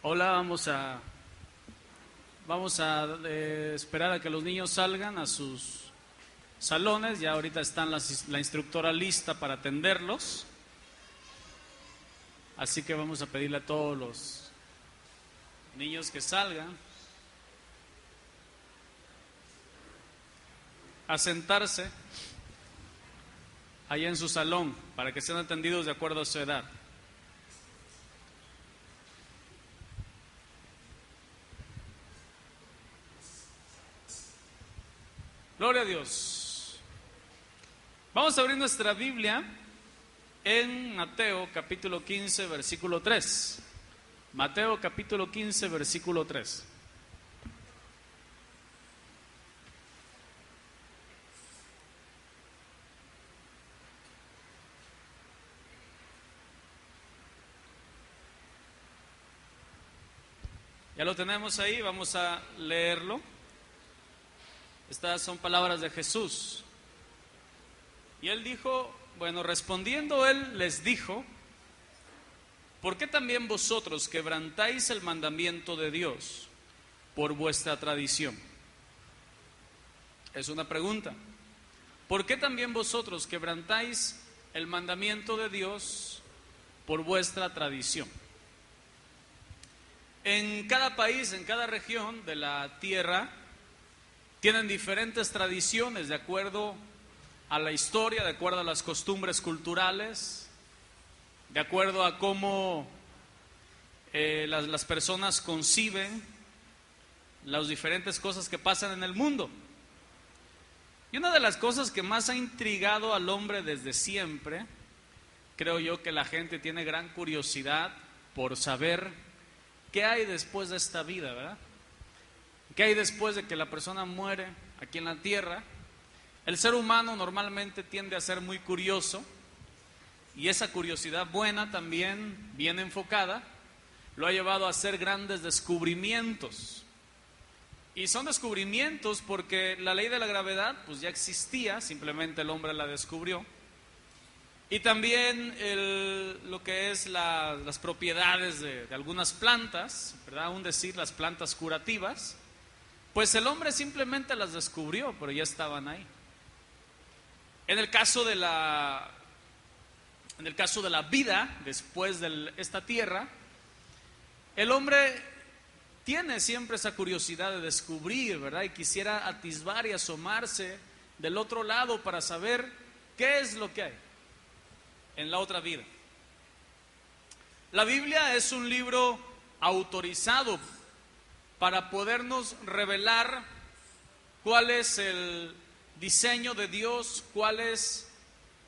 Hola, vamos a esperar a que los niños salgan a sus salones. Ya ahorita están la instructora lista para atenderlos. Así que vamos a pedirle a todos los niños que salgan a sentarse allá en su salón para que sean atendidos de acuerdo a su edad. Gloria a Dios. Vamos a abrir nuestra Biblia en Mateo capítulo 15, versículo 3. Mateo capítulo 15, versículo 3. Ya lo tenemos ahí, vamos a leerlo. Estas son palabras de Jesús. Y él dijo, respondiendo él les dijo: ¿por qué también vosotros quebrantáis el mandamiento de Dios por vuestra tradición? Es una pregunta. ¿Por qué también vosotros quebrantáis el mandamiento de Dios por vuestra tradición? En cada país, en cada región de la tierra, tienen diferentes tradiciones de acuerdo a la historia, de acuerdo a las costumbres culturales, de acuerdo a cómo las personas conciben las diferentes cosas que pasan en el mundo. Y una de las cosas que más ha intrigado al hombre desde siempre, creo yo que la gente tiene gran curiosidad por saber qué hay después de esta vida, ¿verdad? ¿Qué hay después de que la persona muere aquí en la tierra? El ser humano normalmente tiende a ser muy curioso, y esa curiosidad buena también, bien enfocada, lo ha llevado a hacer grandes descubrimientos. Y son descubrimientos porque la ley de la gravedad pues ya existía, simplemente el hombre la descubrió. Y también lo que es las propiedades de algunas plantas, ¿verdad? Aún decir las plantas curativas, pues el hombre simplemente las descubrió, pero ya estaban ahí. En el caso de la vida después de esta tierra, el hombre tiene siempre esa curiosidad de descubrir, ¿verdad? Y quisiera atisbar y asomarse del otro lado para saber qué es lo que hay en la otra vida. La Biblia es un libro autorizado para podernos revelar cuál es el diseño de Dios, cuál es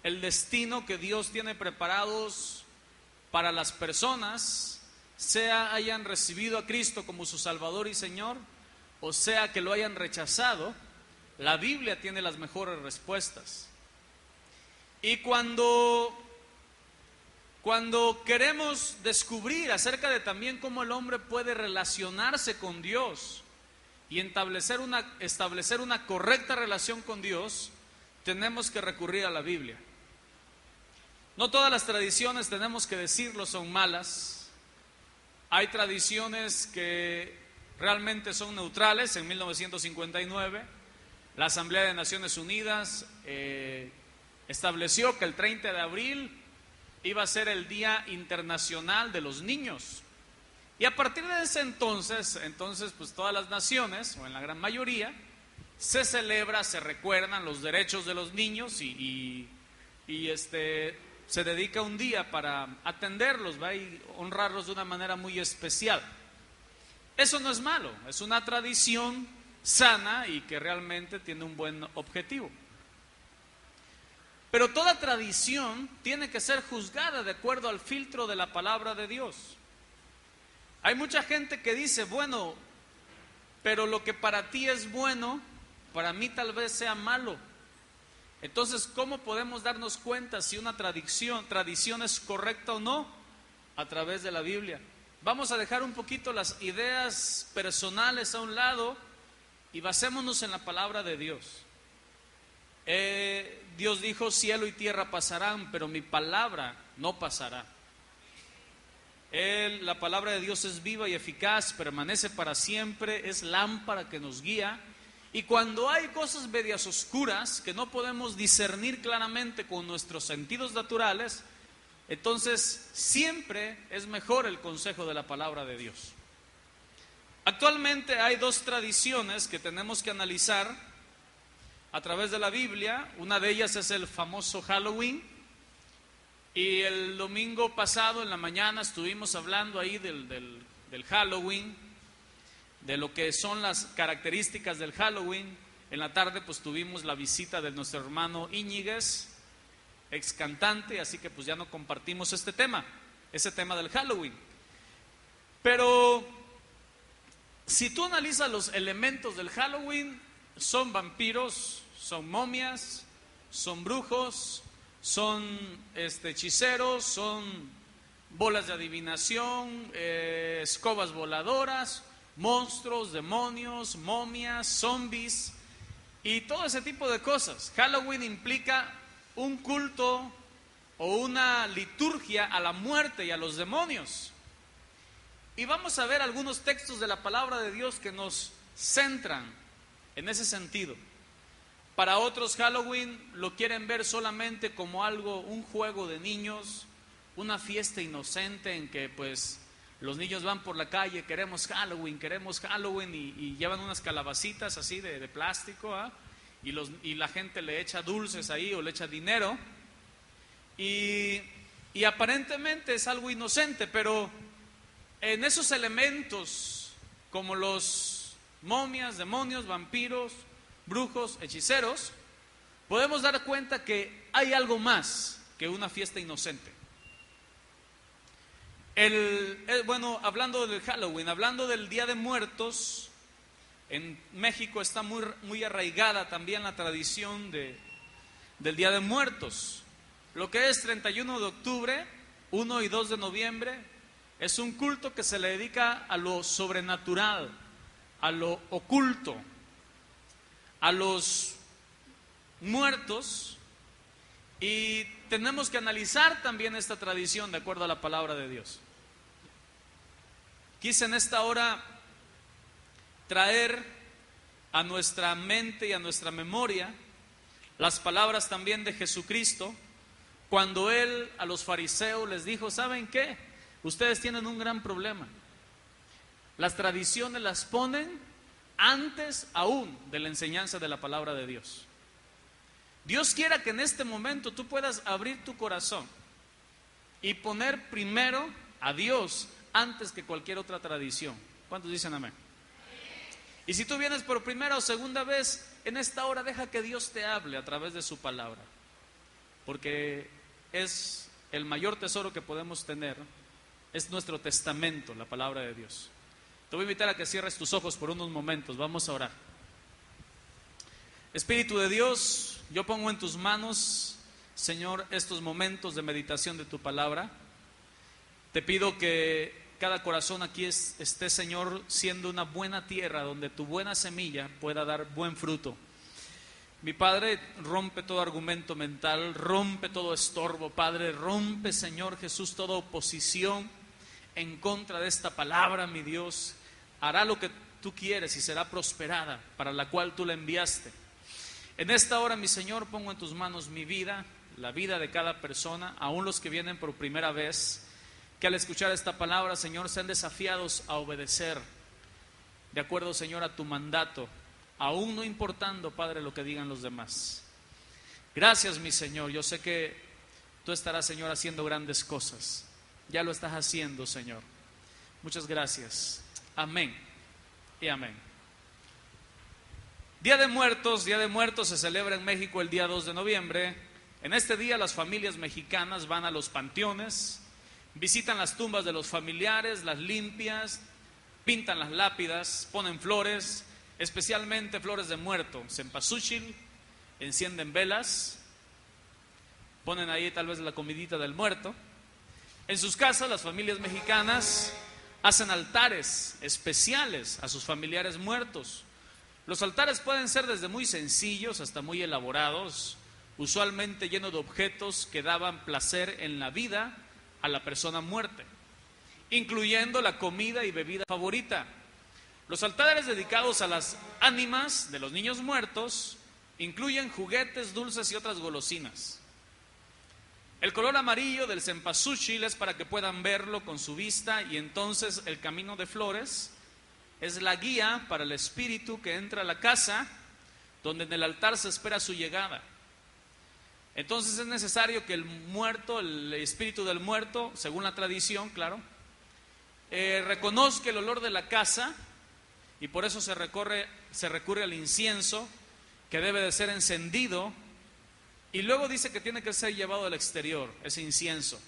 el destino que Dios tiene preparados para las personas, sea hayan recibido a Cristo como su Salvador y Señor, o sea que lo hayan rechazado. La Biblia tiene las mejores respuestas. Y cuando queremos descubrir acerca de también cómo el hombre puede relacionarse con Dios y establecer una correcta relación con Dios, tenemos que recurrir a la Biblia. No todas las tradiciones, tenemos que decirlo, son malas. Hay tradiciones que realmente son neutrales. En 1959, la Asamblea de Naciones Unidas estableció que el 30 de abril iba a ser el Día Internacional de los Niños. Y a partir de ese entonces pues todas las naciones, o en la gran mayoría, se recuerdan los derechos de los niños y se dedica un día para atenderlos, ¿va? Y honrarlos de una manera muy especial. Eso no es malo, es una tradición sana y que realmente tiene un buen objetivo. Pero toda tradición tiene que ser juzgada de acuerdo al filtro de la palabra de Dios. Hay mucha gente que dice, pero lo que para ti es bueno, para mí tal vez sea malo. Entonces, ¿cómo podemos darnos cuenta si una tradición es correcta o no? A través de la Biblia. Vamos a dejar un poquito las ideas personales a un lado y basémonos en la palabra de Dios. Dios dijo, cielo y tierra pasarán, pero mi palabra no pasará. La palabra de Dios es viva y eficaz, permanece para siempre, es lámpara que nos guía. Y cuando hay cosas medias oscuras que no podemos discernir claramente con nuestros sentidos naturales, entonces siempre es mejor el consejo de la palabra de Dios. Actualmente hay dos tradiciones que tenemos que analizar a través de la Biblia. Una de ellas es el famoso Halloween. Y el domingo pasado en la mañana estuvimos hablando ahí del Halloween, de lo que son las características del Halloween. En la tarde pues tuvimos la visita de nuestro hermano Íñiguez, ex cantante, así que pues ya no compartimos ese tema del Halloween. Pero si tú analizas los elementos del Halloween, son vampiros, son momias, son brujos, son hechiceros, son bolas de adivinación, escobas voladoras, monstruos, demonios, momias, zombies y todo ese tipo de cosas. Halloween implica un culto o una liturgia a la muerte y a los demonios. Y vamos a ver algunos textos de la palabra de Dios que nos centran en ese sentido. Para otros Halloween lo quieren ver solamente como algo, un juego de niños, una fiesta inocente en que pues los niños van por la calle, queremos Halloween y llevan unas calabacitas así de plástico, ¿eh? Y la gente le echa dulces ahí o le echa dinero y aparentemente es algo inocente, pero en esos elementos como los momias, demonios, vampiros, brujos, hechiceros, podemos dar cuenta que hay algo más que una fiesta inocente. Bueno, hablando del Halloween, hablando del Día de Muertos, en México está muy arraigada también la tradición del Día de Muertos. Lo que es 31 de octubre, 1 y 2 de noviembre, es un culto que se le dedica a lo sobrenatural, a lo oculto, a los muertos, y tenemos que analizar también esta tradición de acuerdo a la palabra de Dios. Quise en esta hora traer a nuestra mente y a nuestra memoria las palabras también de Jesucristo, cuando Él a los fariseos les dijo: ¿saben qué? Ustedes tienen un gran problema. Las tradiciones las ponen antes aún de la enseñanza de la palabra de Dios. Dios quiera que en este momento tú puedas abrir tu corazón y poner primero a Dios antes que cualquier otra tradición. ¿Cuántos dicen amén? Y si tú vienes por primera o segunda vez, en esta hora deja que Dios te hable a través de su palabra, porque es el mayor tesoro que podemos tener, es nuestro testamento, la palabra de Dios. Te voy a invitar a que cierres tus ojos por unos momentos. Vamos a orar. Espíritu de Dios, yo pongo en tus manos, Señor, estos momentos de meditación de tu palabra. Te pido que cada corazón aquí esté, Señor, siendo una buena tierra donde tu buena semilla pueda dar buen fruto. Mi Padre, rompe todo argumento mental, rompe todo estorbo, Padre, rompe, Señor Jesús, toda oposición en contra de esta palabra, mi Dios. Hará lo que tú quieres y será prosperada, para la cual tú la enviaste. En esta hora, mi Señor, pongo en tus manos mi vida, la vida de cada persona, aún los que vienen por primera vez, que al escuchar esta palabra, Señor, sean desafiados a obedecer, de acuerdo, Señor, a tu mandato, aún no importando, Padre, lo que digan los demás. Gracias, mi Señor, yo sé que tú estarás, Señor, haciendo grandes cosas. Ya lo estás haciendo, Señor. Muchas gracias. Amén y amén. Día de Muertos se celebra en México el día 2 de noviembre. En este día las familias mexicanas van a los panteones, visitan las tumbas de los familiares, las limpias, pintan las lápidas, ponen flores, especialmente flores de muerto, cempasúchil, encienden velas, ponen ahí tal vez la comidita del muerto. En sus casas las familias mexicanas hacen altares especiales a sus familiares muertos. Los altares pueden ser desde muy sencillos hasta muy elaborados, usualmente llenos de objetos que daban placer en la vida a la persona muerta. incluyendo la comida y bebida favorita. Los altares dedicados a las ánimas de los niños muertos incluyen juguetes, dulces y otras golosinas. El color amarillo del cempasúchil es para que puedan verlo con su vista, y entonces el camino de flores es la guía para el espíritu que entra a la casa donde en el altar se espera su llegada. Entonces es necesario que el muerto, el espíritu del muerto, según la tradición, claro, reconozca el olor de la casa, y por eso se recurre al incienso, que debe de ser encendido, y luego dice que tiene que ser llevado al exterior, ese incienso,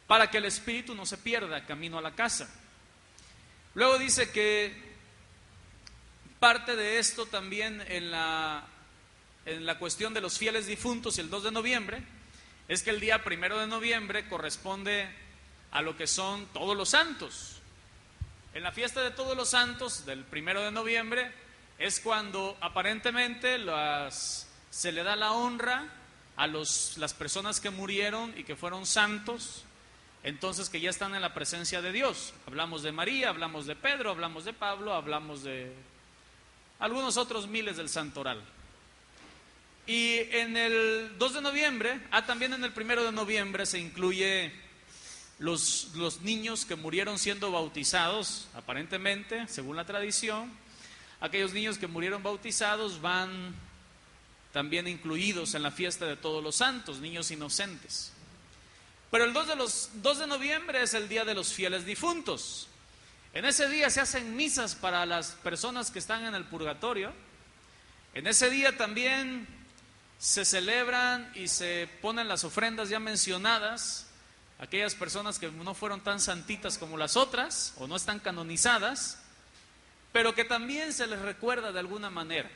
para que el espíritu no se pierda camino a la casa. Luego dice que parte de esto también en la cuestión de los fieles difuntos y el 2 de noviembre, es que el día 1 de noviembre corresponde a lo que son todos los santos. En la fiesta de todos los santos del 1 de noviembre es cuando aparentemente se le da la honra a las personas que murieron y que fueron santos, entonces que ya están en la presencia de Dios. Hablamos de María, hablamos de Pedro, hablamos de Pablo, hablamos de algunos otros miles del santoral. Y en el 2 de noviembre, también en el 1 de noviembre se incluye los niños que murieron siendo bautizados, aparentemente, según la tradición. Aquellos niños que murieron bautizados van también incluidos en la fiesta de todos los santos, niños inocentes. Pero el 2 de noviembre es el día de los fieles difuntos. En ese día se hacen misas para las personas que están en el purgatorio. En ese día también se celebran y se ponen las ofrendas ya mencionadas, aquellas personas que no fueron tan santitas como las otras, o no están canonizadas, pero que también se les recuerda de alguna manera.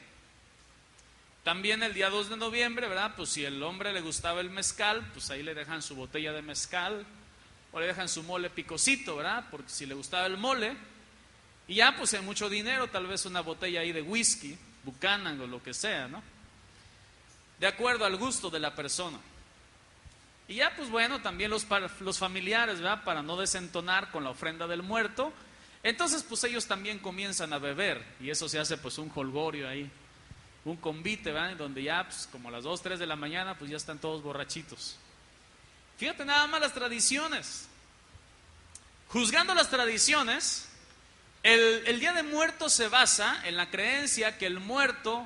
También el día 2 de noviembre, ¿verdad? Pues si el hombre le gustaba el mezcal, pues ahí le dejan su botella de mezcal, o le dejan su mole picosito, ¿verdad? Porque si le gustaba el mole, y ya pues hay mucho dinero, tal vez una botella ahí de whisky, Buchanan o lo que sea, ¿no? De acuerdo al gusto de la persona. Y ya pues bueno, también los familiares, ¿verdad? Para no desentonar con la ofrenda del muerto, entonces pues ellos también comienzan a beber, y eso se hace pues un jolgorio ahí, un convite, ¿verdad? Donde ya pues como a las 2, 3 de la mañana pues ya están todos borrachitos. Fíjate nada más las tradiciones. Juzgando las tradiciones, el Día de Muertos se basa en la creencia que el muerto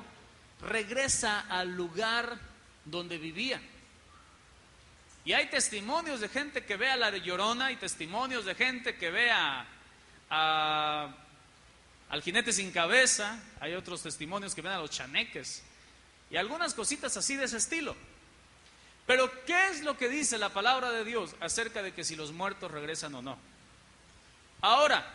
regresa al lugar donde vivía. Y hay testimonios de gente que ve a la Llorona, y testimonios de gente que ve al jinete sin cabeza, hay otros testimonios que ven a los chaneques, y algunas cositas así de ese estilo. Pero ¿qué es lo que dice la palabra de Dios acerca de que si los muertos regresan o no? Ahora,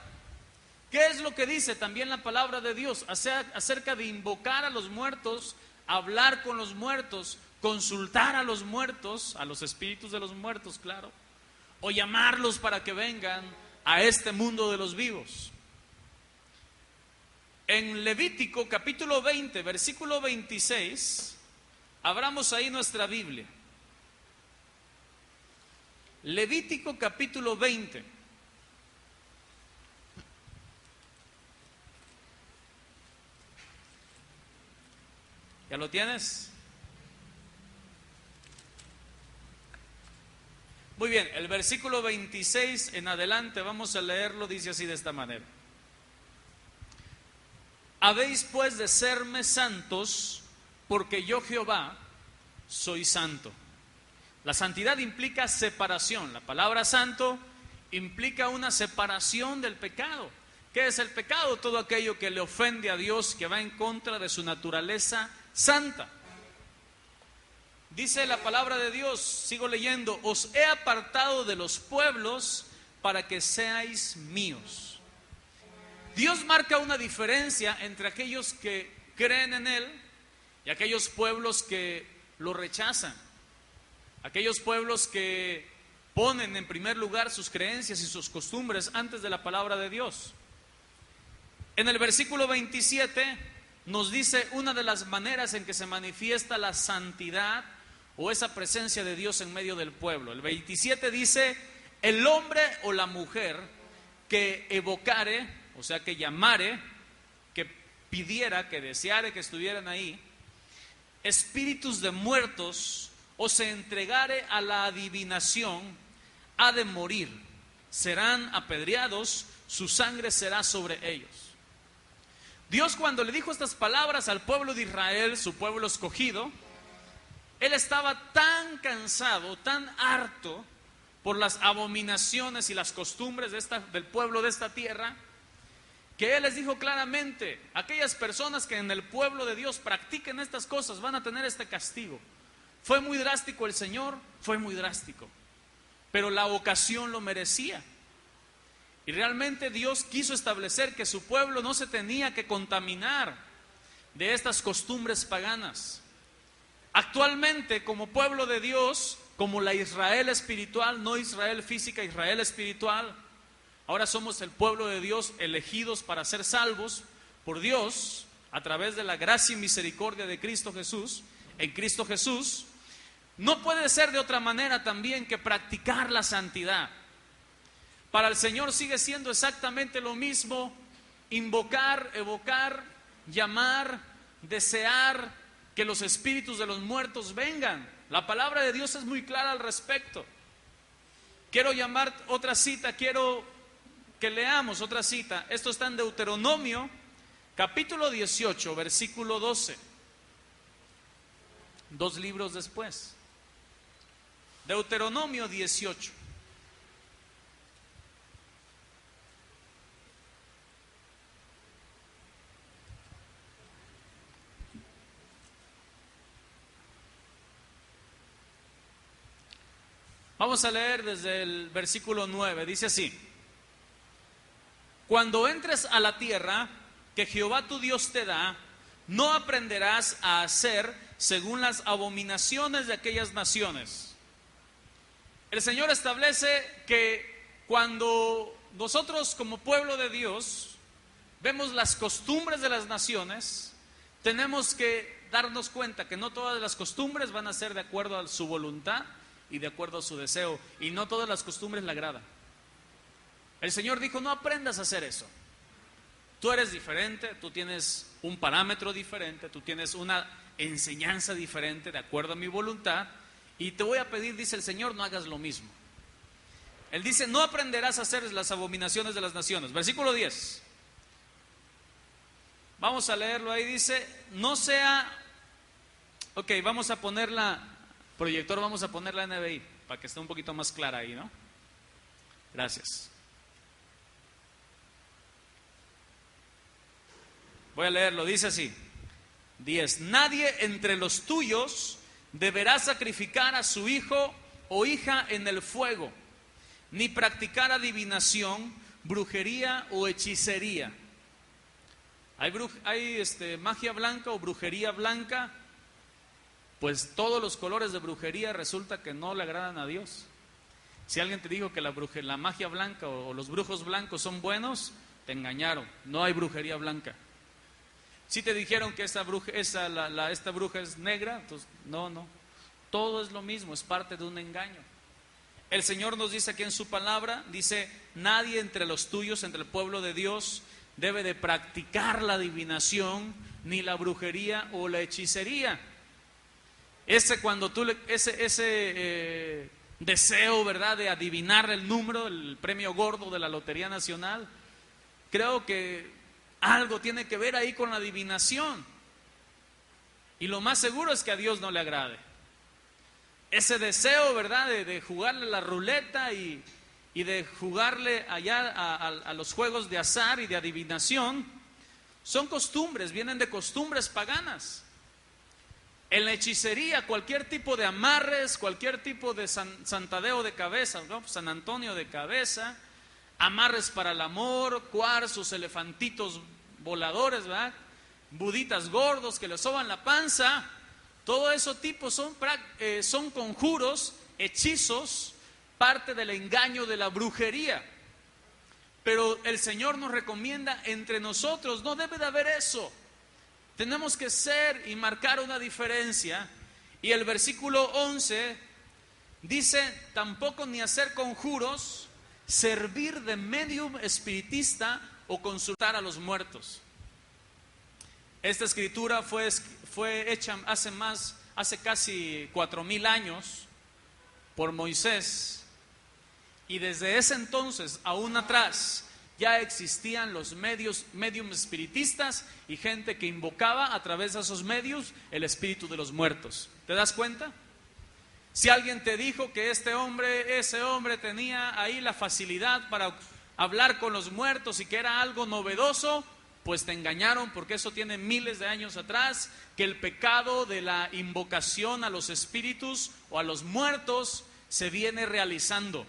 ¿qué es lo que dice también la palabra de Dios acerca de invocar a los muertos, hablar con los muertos, consultar a los muertos, a los espíritus de los muertos, claro, o llamarlos para que vengan a este mundo de los vivos? En Levítico capítulo 20, versículo 26, abramos ahí nuestra Biblia. Levítico capítulo 20. ¿Ya lo tienes? Muy bien, el versículo 26 en adelante, vamos a leerlo, dice así de esta manera. Habéis pues de serme santos, porque yo Jehová soy santo. La santidad implica separación. La palabra santo implica una separación del pecado. ¿Qué es el pecado? Todo aquello que le ofende a Dios, que va en contra de su naturaleza santa. Dice la palabra de Dios, sigo leyendo, os he apartado de los pueblos para que seáis míos. Dios marca una diferencia entre aquellos que creen en Él y aquellos pueblos que lo rechazan. Aquellos pueblos que ponen en primer lugar sus creencias y sus costumbres antes de la palabra de Dios. En el versículo 27 nos dice una de las maneras en que se manifiesta la santidad o esa presencia de Dios en medio del pueblo. El 27 dice, el hombre o la mujer que evocare, o sea, que llamare, que pidiera, que deseare que estuvieran ahí, espíritus de muertos, o se entregare a la adivinación, ha de morir, serán apedreados, su sangre será sobre ellos. Dios, cuando le dijo estas palabras al pueblo de Israel, su pueblo escogido, Él estaba tan cansado, tan harto por las abominaciones y las costumbres del pueblo de esta tierra, que Él les dijo claramente: aquellas personas que en el pueblo de Dios practiquen estas cosas van a tener este castigo. Fue muy drástico el Señor, fue muy drástico, pero la ocasión lo merecía. Y realmente Dios quiso establecer que su pueblo no se tenía que contaminar de estas costumbres paganas. Actualmente, como pueblo de Dios, como la Israel espiritual, no Israel física, Israel espiritual, ahora somos el pueblo de Dios, elegidos para ser salvos por Dios a través de la gracia y misericordia de Cristo Jesús. En Cristo Jesús no puede ser de otra manera también que practicar la santidad. Para el Señor sigue siendo exactamente lo mismo invocar, evocar, llamar, desear que los espíritus de los muertos vengan. La palabra de Dios es muy clara al respecto. Quiero llamar otra cita, quiero que leamos otra cita. Esto está en Deuteronomio, capítulo 18, versículo 12. 2 libros después. Deuteronomio 18. Vamos a leer desde el versículo 9, dice así: cuando entres a la tierra que Jehová tu Dios te da, no aprenderás a hacer según las abominaciones de aquellas naciones. El Señor establece que cuando nosotros como pueblo de Dios vemos las costumbres de las naciones, tenemos que darnos cuenta que no todas las costumbres van a ser de acuerdo a su voluntad y de acuerdo a su deseo, y no todas las costumbres le agradan. El Señor dijo: no aprendas a hacer eso. Tú eres diferente, tú tienes un parámetro diferente, tú tienes una enseñanza diferente de acuerdo a mi voluntad, y te voy a pedir, dice el Señor, no hagas lo mismo. Él dice: no aprenderás a hacer las abominaciones de las naciones. Versículo 10. Vamos a leerlo ahí, dice: no sea... Ok, vamos a ponerla... Proyector, vamos a poner la NBI para que esté un poquito más clara ahí, ¿no? Gracias. Voy a leerlo, dice así: 10. Nadie entre los tuyos deberá sacrificar a su hijo o hija en el fuego, ni practicar adivinación, brujería o hechicería. Hay magia blanca o brujería blanca. Pues todos los colores de brujería resulta que no le agradan a Dios. Si alguien te dijo que la magia blanca o los brujos blancos son buenos, te engañaron. No hay brujería blanca. Si te dijeron que esta bruja es negra, entonces no. Todo es lo mismo, es parte de un engaño. El Señor nos dice aquí en su palabra, dice: nadie entre los tuyos, entre el pueblo de Dios, debe de practicar la adivinación, ni la brujería o la hechicería. Cuando tú ese deseo, ¿verdad?, de adivinar el número, el premio gordo de la Lotería Nacional, creo que algo tiene que ver ahí con la adivinación. Y lo más seguro es que a Dios no le agrade. Ese deseo, ¿verdad?, de jugarle la ruleta y de jugarle allá a los juegos de azar y de adivinación, son costumbres, vienen de costumbres paganas. En la hechicería, cualquier tipo de amarres, cualquier tipo de santadeo de cabeza, ¿no? San Antonio de cabeza, amarres para el amor, cuarzos, elefantitos voladores, ¿verdad?, buditas gordos que le soban la panza, todo eso tipo son conjuros, hechizos, parte del engaño de la brujería. Pero el Señor nos recomienda: entre nosotros no debe de haber eso. Tenemos que ser y marcar una diferencia. Y el versículo 11 dice: tampoco ni hacer conjuros, servir de medium espiritista o consultar a los muertos. Esta escritura fue hecha hace casi 4000 años por Moisés, y desde ese entonces aún atrás ya existían los medium espiritistas y gente que invocaba a través de esos medios el espíritu de los muertos. ¿Te das cuenta? Si alguien te dijo que ese hombre tenía ahí la facilidad para hablar con los muertos y que era algo novedoso, pues te engañaron, porque eso tiene miles de años atrás, que el pecado de la invocación a los espíritus o a los muertos se viene realizando.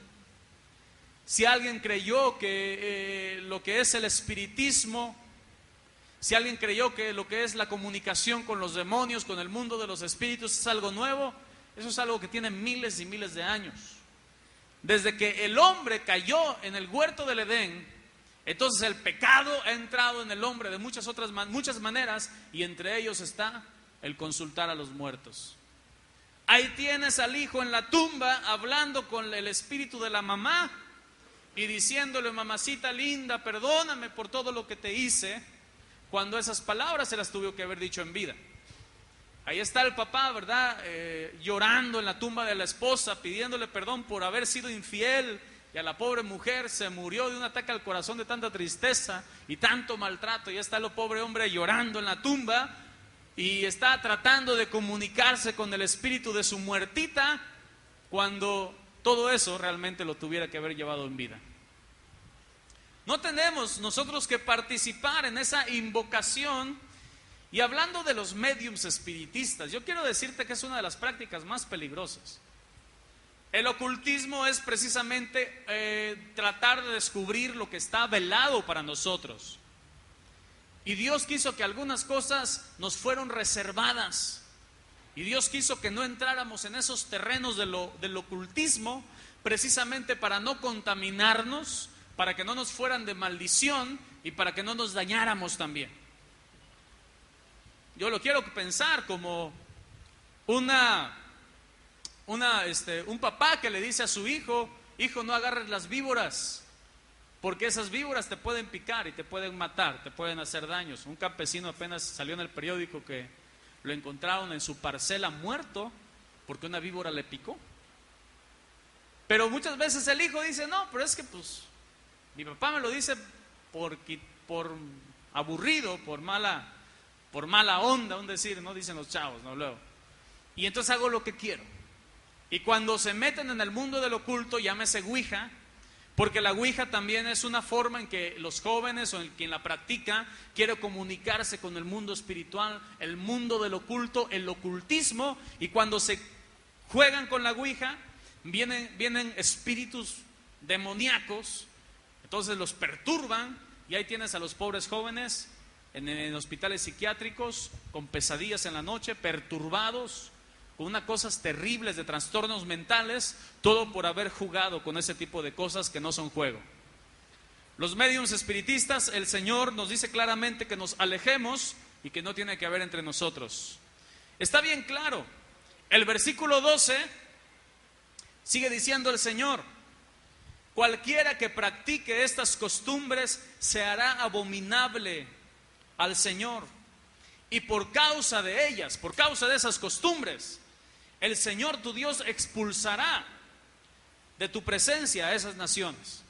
Si alguien creyó que lo que es el espiritismo, si alguien creyó que lo que es la comunicación con los demonios, con el mundo de los espíritus es algo nuevo, eso es algo que tiene miles y miles de años. Desde que el hombre cayó en el huerto del Edén, entonces el pecado ha entrado en el hombre de muchas maneras, y entre ellos está el consultar a los muertos. Ahí tienes al hijo en la tumba hablando con el espíritu de la mamá y diciéndole: mamacita linda, perdóname por todo lo que te hice, cuando esas palabras se las tuvo que haber dicho en vida. Ahí está el papá, ¿verdad? Llorando en la tumba de la esposa, pidiéndole perdón por haber sido infiel, y a la pobre mujer se murió de un ataque al corazón de tanta tristeza y tanto maltrato. Y está el pobre hombre llorando en la tumba y está tratando de comunicarse con el espíritu de su muertita, cuando todo eso realmente lo tuviera que haber llevado en vida. No tenemos nosotros que participar en esa invocación. Y hablando de los mediums espiritistas, yo quiero decirte que es una de las prácticas más peligrosas. El ocultismo es precisamente tratar de descubrir lo que está velado para nosotros. Y Dios quiso que algunas cosas nos fueron reservadas. Y Dios quiso que no entráramos en esos terrenos del ocultismo, precisamente para no contaminarnos, para que no nos fueran de maldición y para que no nos dañáramos también. Yo lo quiero pensar como un papá que le dice a su hijo: hijo, no agarres las víboras, porque esas víboras te pueden picar y te pueden matar, te pueden hacer daños. Un campesino apenas salió en el periódico que lo encontraron en su parcela muerto porque una víbora le picó. Pero muchas veces el hijo dice: no, pero es que pues mi papá me lo dice por aburrido, por mala onda, un decir, ¿no? Dicen los chavos, ¿no? Luego. Y entonces hago lo que quiero. Y cuando se meten en el mundo del oculto, llámese ouija, porque la ouija también es una forma en que los jóvenes o quien la practica quiere comunicarse con el mundo espiritual, el mundo del oculto, el ocultismo. Y cuando se juegan con la ouija, vienen espíritus demoníacos, entonces los perturban, y ahí tienes a los pobres jóvenes en hospitales psiquiátricos, con pesadillas en la noche, perturbados, con unas cosas terribles de trastornos mentales, todo por haber jugado con ese tipo de cosas que no son juego. Los mediums espiritistas, el Señor nos dice claramente que nos alejemos y que no tiene que haber entre nosotros. Está bien claro. El versículo 12 sigue diciendo el Señor: cualquiera que practique estas costumbres se hará abominable al Señor, y por causa de ellas, por causa de esas costumbres, el Señor tu Dios expulsará de tu presencia a esas naciones.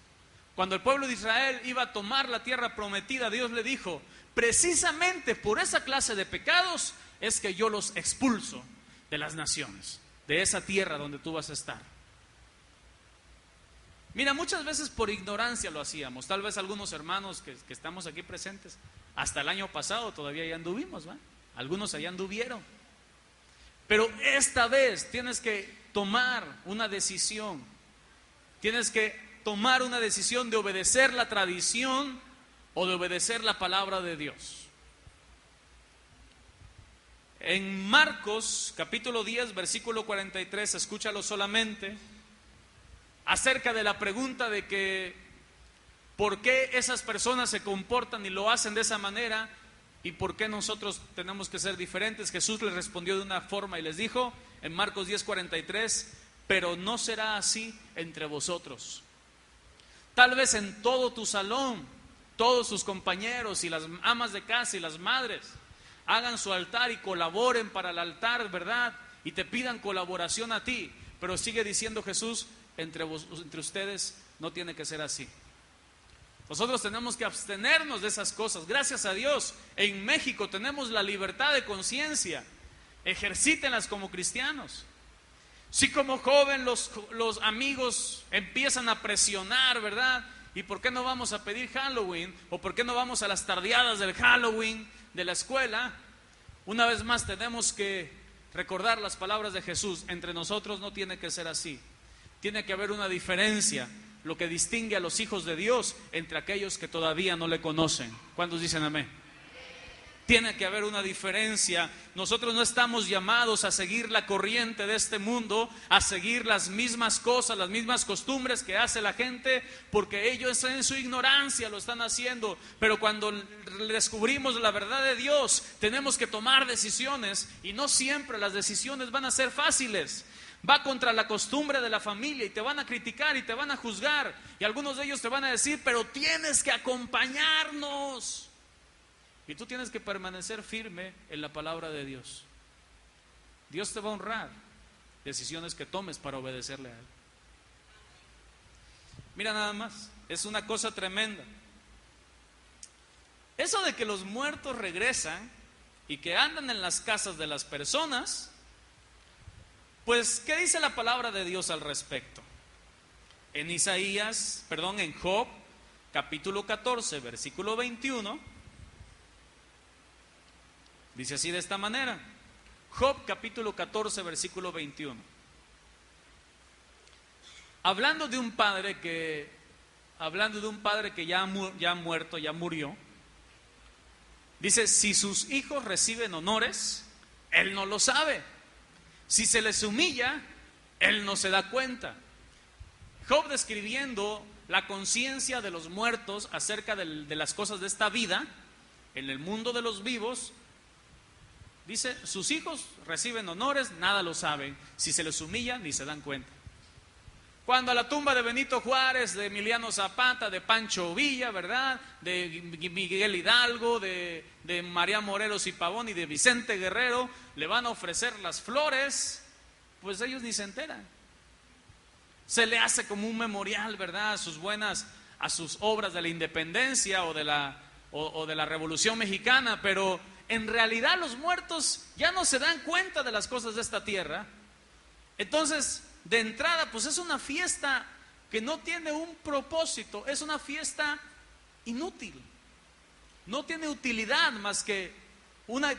Cuando el pueblo de Israel iba a tomar la tierra prometida, Dios le dijo: precisamente por esa clase de pecados es que yo los expulso de las naciones, de esa tierra donde tú vas a estar. Mira, muchas veces por ignorancia lo hacíamos. Tal vez algunos hermanos que estamos aquí presentes, hasta el año pasado todavía ya anduvimos, ¿va? Algunos allá anduvieron. Pero esta vez tienes que tomar una decisión. Tienes que tomar una decisión de obedecer la tradición o de obedecer la palabra de Dios. En Marcos capítulo 10, versículo 43, escúchalo solamente, acerca de la pregunta de que por qué esas personas se comportan y lo hacen de esa manera y por qué nosotros tenemos que ser diferentes. Jesús les respondió de una forma y les dijo en Marcos 10:43: pero no será así entre vosotros, Tal vez en todo tu salón, todos sus compañeros y las amas de casa y las madres hagan su altar y colaboren para el altar, ¿verdad? Y te pidan colaboración a ti. Pero sigue diciendo Jesús, entre ustedes no tiene que ser así. Nosotros tenemos que abstenernos de esas cosas. Gracias a Dios, en México tenemos la libertad de conciencia. Ejercítenlas como cristianos. Si como joven los amigos empiezan a presionar, ¿verdad? ¿Y por qué no vamos a pedir Halloween? ¿O por qué no vamos a las tardeadas del Halloween de la escuela? Una vez más tenemos que recordar las palabras de Jesús. Entre nosotros no tiene que ser así. Tiene que haber una diferencia. Lo que distingue a los hijos de Dios entre aquellos que todavía no le conocen. ¿Cuántos dicen amén? Tiene que haber una diferencia. Nosotros no estamos llamados a seguir la corriente de este mundo, a seguir las mismas cosas, las mismas costumbres que hace la gente, porque ellos en su ignorancia lo están haciendo. Pero cuando descubrimos la verdad de Dios, tenemos que tomar decisiones, y no siempre las decisiones van a ser fáciles. Va contra la costumbre de la familia y te van a criticar y te van a juzgar, y algunos de ellos te van a decir, pero tienes que acompañarnos. Y tú tienes que permanecer firme en la palabra de Dios. Dios te va a honrar decisiones que tomes para obedecerle a Él. Mira nada más, es una cosa tremenda. Eso de que los muertos regresan y que andan en las casas de las personas, pues, ¿qué dice la palabra de Dios al respecto? En Job, capítulo 14, versículo 21, dice así de esta manera. Job, capítulo 14, versículo 21. Hablando de un padre que ya muerto, ya murió, dice, si sus hijos reciben honores, él no lo sabe. Si se les humilla, él no se da cuenta. Job, describiendo la conciencia de los muertos acerca de las cosas de esta vida, en el mundo de los vivos, dice, sus hijos reciben honores, nada lo saben. Si se les humilla, ni se dan cuenta. Cuando a la tumba de Benito Juárez, de Emiliano Zapata, de Pancho Villa, ¿verdad?, de Miguel Hidalgo, de María Morelos y Pavón y de Vicente Guerrero, le van a ofrecer las flores, pues ellos ni se enteran. Se le hace como un memorial, ¿verdad?, a sus obras de la independencia o de la Revolución Mexicana, pero en realidad los muertos ya no se dan cuenta de las cosas de esta tierra. Entonces, de entrada, pues es una fiesta que no tiene un propósito, es una fiesta inútil. No tiene utilidad más que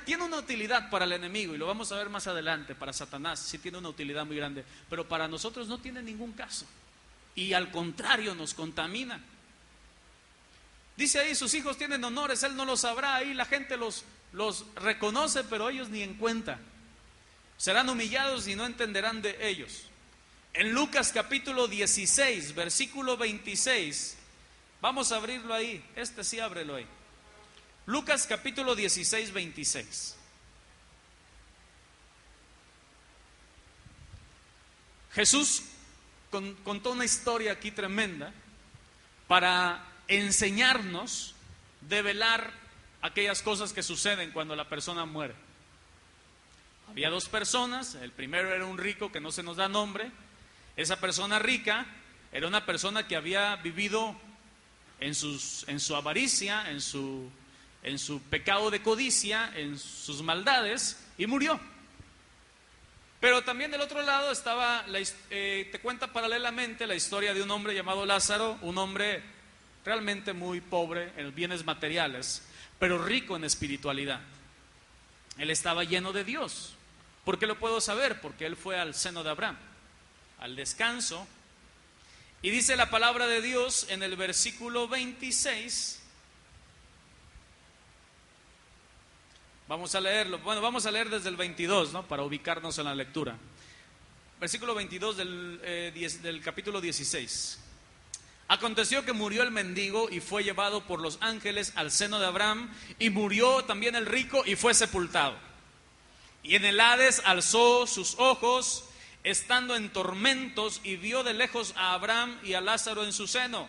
tiene una utilidad para el enemigo, y lo vamos a ver más adelante. Para Satanás sí tiene una utilidad muy grande, pero para nosotros no tiene ningún caso, y al contrario nos contamina. Dice ahí, sus hijos tienen honores, él no lo sabrá. Ahí la gente los reconoce, pero ellos ni en cuenta. Serán humillados y no entenderán de ellos. En Lucas capítulo 16, versículo 26, vamos a abrirlo ahí. Sí, ábrelo ahí. Lucas capítulo 16, 26. Jesús contó una historia aquí tremenda para enseñarnos, develar aquellas cosas que suceden cuando la persona muere. Había dos personas. El primero era un rico que no se nos da nombre. Esa persona rica era una persona que había vivido en su avaricia, en su pecado de codicia, en sus maldades, y murió. Pero también del otro lado estaba, te cuenta paralelamente la historia de un hombre llamado Lázaro, un hombre realmente muy pobre en bienes materiales, pero rico en espiritualidad. Él estaba lleno de Dios. ¿Por qué lo puedo saber? Porque él fue al seno de Abraham, al descanso. Y dice la palabra de Dios en el versículo 26. Vamos a leerlo. Bueno, vamos a leer desde el 22, ¿no?, para ubicarnos en la lectura. Versículo 22 del capítulo 16. Aconteció que murió el mendigo y fue llevado por los ángeles al seno de Abraham, y murió también el rico y fue sepultado. Y en el Hades alzó sus ojos, estando en tormentos, y vio de lejos a Abraham y a Lázaro en su seno.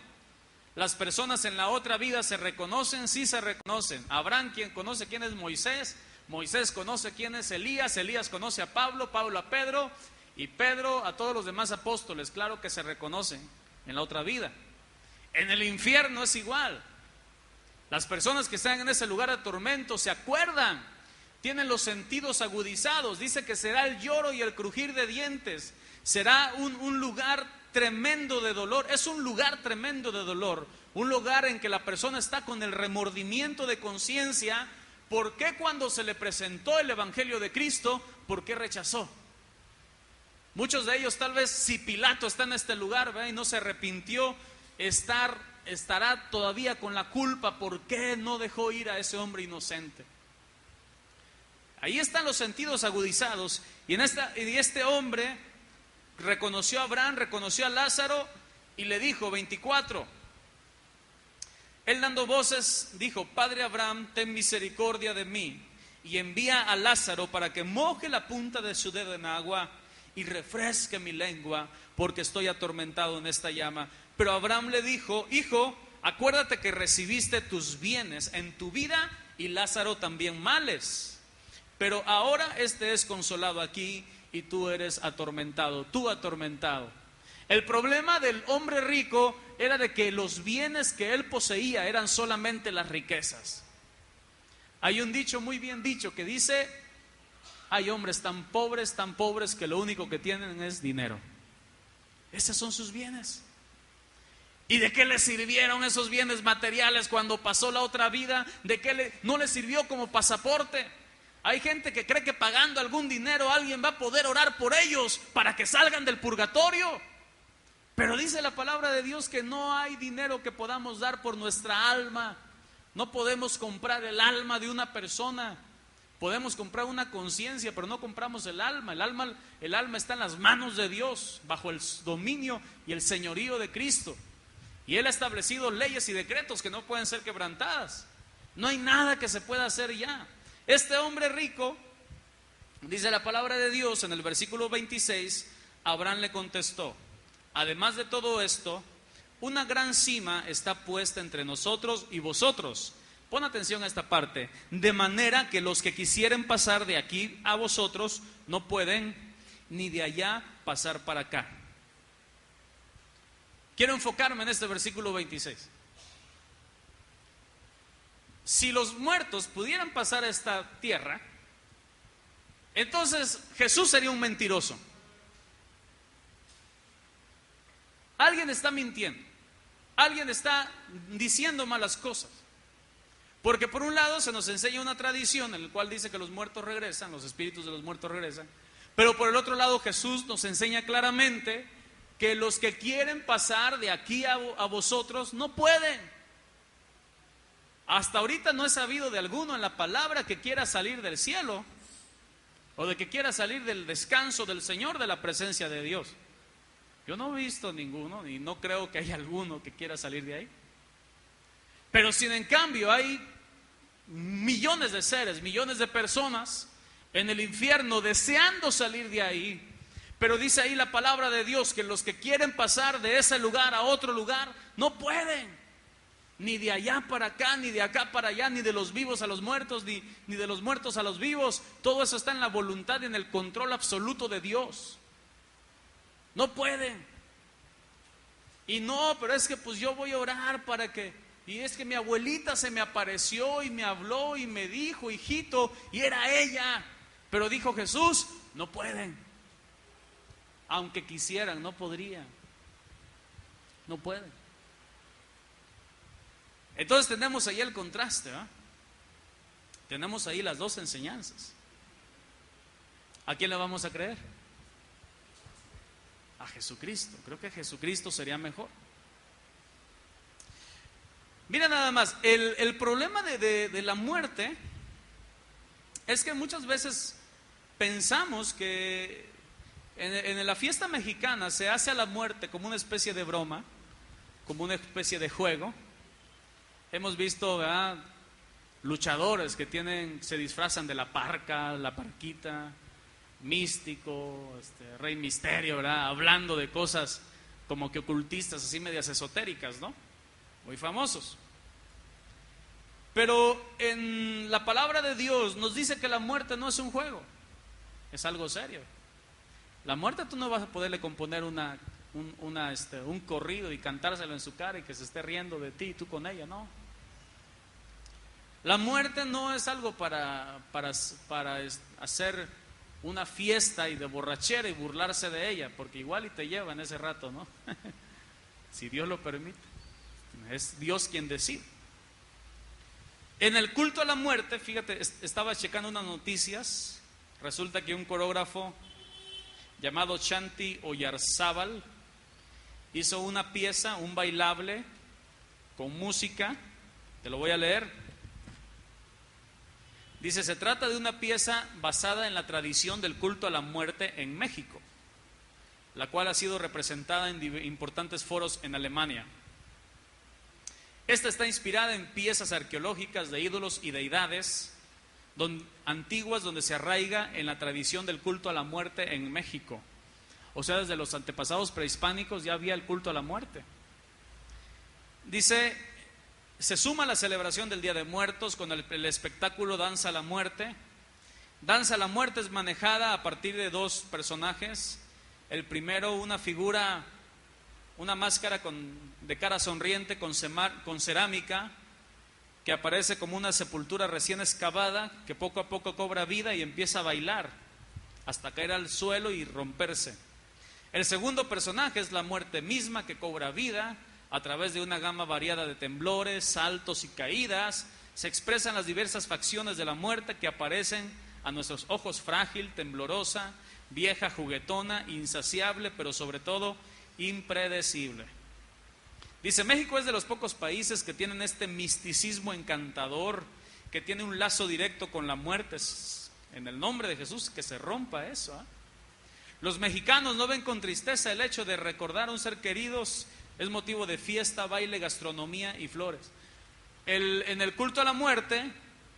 Las personas en la otra vida se reconocen, sí se reconocen. Abraham, quien conoce quién es Moisés, Moisés conoce quién es Elías, Elías conoce a Pablo, Pablo a Pedro, y Pedro a todos los demás apóstoles. Claro que se reconocen en la otra vida. En el infierno es igual. Las personas que están en ese lugar de tormento se acuerdan, tienen los sentidos agudizados. Dice que será el lloro y el crujir de dientes. Será un lugar tremendo de dolor. Es un lugar tremendo de dolor. Un lugar en que la persona está con el remordimiento de conciencia. ¿Por qué cuando se le presentó el Evangelio de Cristo, por qué rechazó? Muchos de ellos, tal vez si Pilato está en este lugar, ¿verdad?, y no se arrepintió, estará todavía con la culpa. ¿Por qué no dejó ir a ese hombre inocente? Ahí están los sentidos agudizados. Y este hombre reconoció a Abraham, reconoció a Lázaro y le dijo, 24, él dando voces dijo: Padre Abraham, ten misericordia de mí y envía a Lázaro para que moje la punta de su dedo en agua y refresque mi lengua, porque estoy atormentado en esta llama. Pero Abraham le dijo: Hijo, acuérdate que recibiste tus bienes en tu vida y Lázaro también males. Pero ahora este es consolado aquí y tú eres atormentado, tú atormentado. El problema del hombre rico era de que los bienes que él poseía eran solamente las riquezas. Hay un dicho muy bien dicho que dice: hay hombres tan pobres que lo único que tienen es dinero. Esos son sus bienes. ¿Y de qué le sirvieron esos bienes materiales cuando pasó la otra vida? ¿De qué no le sirvió como pasaporte? Hay gente que cree que pagando algún dinero alguien va a poder orar por ellos para que salgan del purgatorio. Pero dice la palabra de Dios que no hay dinero que podamos dar por nuestra alma. No podemos comprar el alma de una persona. Podemos comprar una conciencia, pero no compramos el alma. El alma está en las manos de Dios, bajo el dominio y el señorío de Cristo. Y Él ha establecido leyes y decretos que no pueden ser quebrantadas. No hay nada que se pueda hacer ya. Este hombre rico, dice la palabra de Dios en el versículo 26, Abraham le contestó: además de todo esto, una gran sima está puesta entre nosotros y vosotros. Pon atención a esta parte. De manera que los que quisieren pasar de aquí a vosotros no pueden, ni de allá pasar para acá. Quiero enfocarme en este versículo 26. Si los muertos pudieran pasar a esta tierra, entonces Jesús sería un mentiroso. Alguien está mintiendo. Alguien está diciendo malas cosas. Porque por un lado se nos enseña una tradición en la cual dice que los muertos regresan, los espíritus de los muertos regresan. Pero por el otro lado Jesús nos enseña claramente que los que quieren pasar de aquí a vosotros no pueden. Hasta ahorita no he sabido de alguno en la palabra que quiera salir del cielo o de que quiera salir del descanso del Señor, de la presencia de Dios. Yo no he visto ninguno y no creo que haya alguno que quiera salir de ahí. Pero si en cambio hay millones de seres, millones de personas en el infierno deseando salir de ahí, pero dice ahí la palabra de Dios que los que quieren pasar de ese lugar a otro lugar no pueden. Ni de allá para acá, ni de acá para allá, ni de los vivos a los muertos, ni de los muertos a los vivos. Todo eso está en la voluntad y en el control absoluto de Dios. No pueden. Y no, pero es que pues yo voy a orar para que... Y es que mi abuelita se me apareció y me habló y me dijo: hijito, y era ella. Pero dijo Jesús: no pueden. Aunque quisieran, no podrían. No pueden. Entonces tenemos ahí el contraste, ¿eh? Tenemos ahí las dos enseñanzas. ¿A quién le vamos a creer? A Jesucristo. Creo que Jesucristo sería mejor. Mira nada más, el problema de la muerte es que muchas veces pensamos que en la fiesta mexicana se hace a la muerte como una especie de broma, como una especie de juego. Hemos visto, ¿verdad?, luchadores que se disfrazan de la parca, la parquita, místico, Rey Misterio, ¿verdad?, hablando de cosas como que ocultistas, así medias esotéricas, ¿no? muy famosos. Pero en la palabra de Dios nos dice que la muerte no es un juego, es algo serio. La muerte tú no vas a poderle componer un corrido y cantárselo en su cara y que se esté riendo de ti y tú con ella, no. La muerte no es algo para hacer una fiesta y de borrachera y burlarse de ella, porque igual y te lleva en ese rato, ¿no? Si Dios lo permite. Es Dios quien decide. En el culto a la muerte, fíjate, estaba checando unas noticias. Resulta que un coreógrafo llamado Shanti Oyarzábal hizo una pieza, un bailable con música. Te lo voy a leer. Dice, se trata de una pieza basada en la tradición del culto a la muerte en México, la cual ha sido representada en importantes foros en Alemania. Esta está inspirada en piezas arqueológicas de ídolos y deidades antiguas donde se arraiga en la tradición del culto a la muerte en México. O sea, desde los antepasados prehispánicos ya había el culto a la muerte. Dice, se suma la celebración del Día de Muertos con el espectáculo Danza a la Muerte. Danza a la Muerte es manejada a partir de dos personajes. El primero, una figura, una máscara de cara sonriente con cerámica, que aparece como una sepultura recién excavada, que poco a poco cobra vida y empieza a bailar hasta caer al suelo y romperse. El segundo personaje es la muerte misma, que cobra vida a través de una gama variada de temblores, saltos y caídas. Se expresan las diversas facciones de la muerte que aparecen a nuestros ojos: frágil, temblorosa, vieja, juguetona, insaciable, pero sobre todo impredecible. Dice, México es de los pocos países que tienen este misticismo encantador, que tiene un lazo directo con la muerte. En el nombre de Jesús, que se rompa eso, ¿eh? Los mexicanos no ven con tristeza el hecho de recordar a un ser querido. Es motivo de fiesta, baile, gastronomía y flores. En el culto a la muerte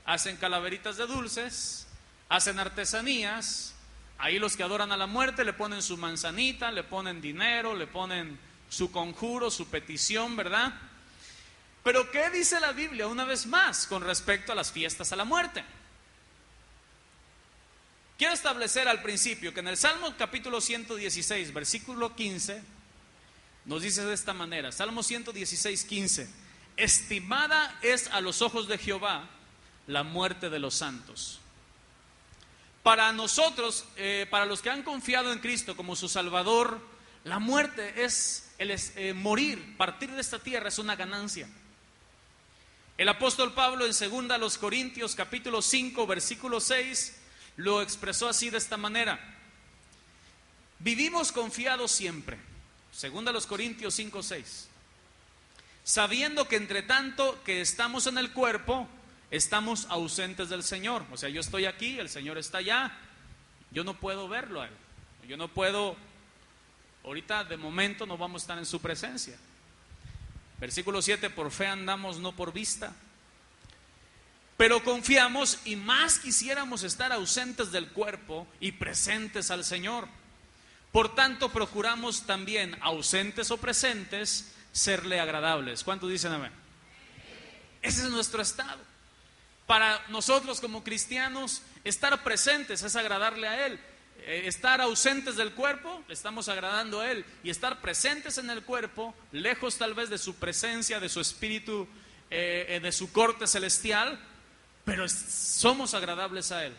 hacen calaveritas de dulces, hacen artesanías. Ahí los que adoran a la muerte le ponen su manzanita, le ponen dinero, le ponen su conjuro, su petición, ¿verdad? Pero ¿qué dice la Biblia una vez más con respecto a las fiestas a la muerte? Quiero establecer al principio que en el Salmo capítulo 116, versículo 15, nos dice de esta manera, Salmo 116, 15, estimada es a los ojos de Jehová la muerte de los santos. Para nosotros, para los que han confiado en Cristo como su Salvador, la muerte es morir, partir de esta tierra es una ganancia. El apóstol Pablo en 2 Corintios capítulo 5, versículo 6, lo expresó así de esta manera: vivimos confiados siempre, 2 Corintios 5, 6, sabiendo que entre tanto que estamos en el cuerpo, estamos ausentes del Señor. O sea, yo estoy aquí, el Señor está allá, yo no puedo verlo a Él, yo no puedo, ahorita de momento no vamos a estar en su presencia. Versículo 7, por fe andamos, no por vista. Pero confiamos y más quisiéramos estar ausentes del cuerpo y presentes al Señor. Por tanto, procuramos también, ausentes o presentes, serle agradables. ¿Cuántos dicen amén? Ese es nuestro estado. Para nosotros como cristianos, estar presentes es agradarle a Él. Estar ausentes del cuerpo, le estamos agradando a Él. Y estar presentes en el cuerpo, lejos tal vez de su presencia, de su espíritu, de su corte celestial, pero somos agradables a Él.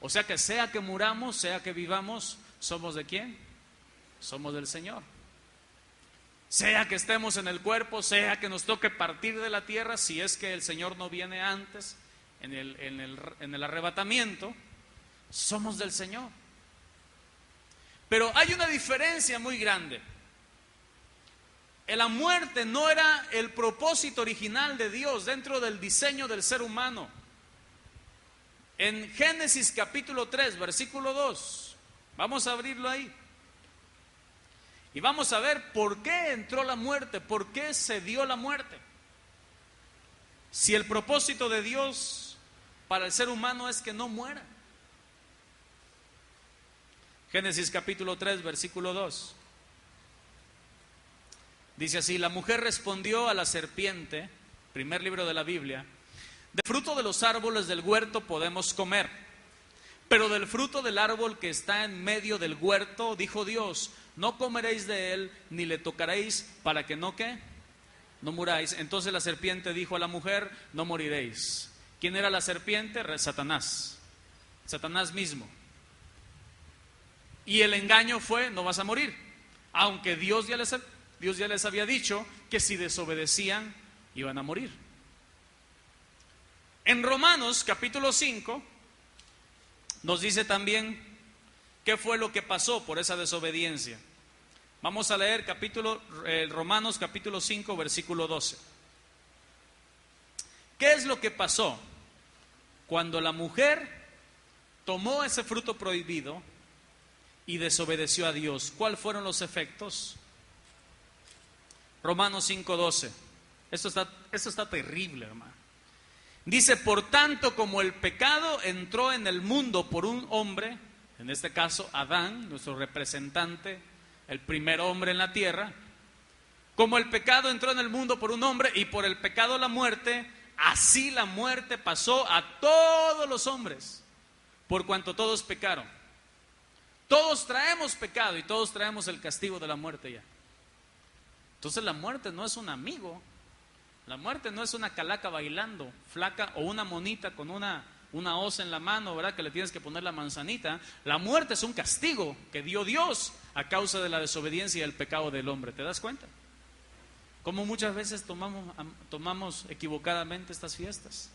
O sea que sea que muramos, sea que vivamos, ¿somos de quién? Somos del Señor. Sea que estemos en el cuerpo, sea que nos toque partir de la tierra, si es que el Señor no viene antes, en el arrebatamiento, somos del Señor. Pero hay una diferencia muy grande. La muerte no era el propósito original de Dios dentro del diseño del ser humano. En Génesis capítulo 3, versículo 2, vamos a abrirlo ahí. Y vamos a ver por qué entró la muerte, por qué se dio la muerte. Si el propósito de Dios para el ser humano es que no muera. Génesis capítulo 3, versículo 2. Dice así: la mujer respondió a la serpiente, primer libro de la Biblia: del fruto de los árboles del huerto podemos comer, pero del fruto del árbol que está en medio del huerto, dijo Dios, no comeréis de él, ni le tocaréis, para que no, ¿qué? No muráis. Entonces la serpiente dijo a la mujer: no moriréis. ¿Quién era la serpiente? Satanás. Satanás mismo. Y el engaño fue: no vas a morir. Aunque Dios ya les había dicho que si desobedecían iban a morir. En Romanos capítulo 5 nos dice también qué fue lo que pasó por esa desobediencia. Vamos a leer Romanos capítulo 5 versículo 12. ¿Qué es lo que pasó cuando la mujer tomó ese fruto prohibido y desobedeció a Dios? ¿Cuáles fueron los efectos? Romanos 5:12. Esto está terrible, hermano. Dice: por tanto, como el pecado entró en el mundo por un hombre, en este caso Adán, nuestro representante, el primer hombre en la tierra, como el pecado entró en el mundo por un hombre y por el pecado la muerte, así la muerte pasó a todos los hombres, por cuanto todos pecaron. Todos traemos pecado y todos traemos el castigo de la muerte ya. Entonces la muerte no es un amigo. La muerte no es una calaca bailando, flaca, o una monita con una hoz en la mano, ¿verdad? Que le tienes que poner la manzanita. La muerte es un castigo que dio Dios a causa de la desobediencia y el pecado del hombre. ¿Te das cuenta? Como muchas veces tomamos equivocadamente estas fiestas.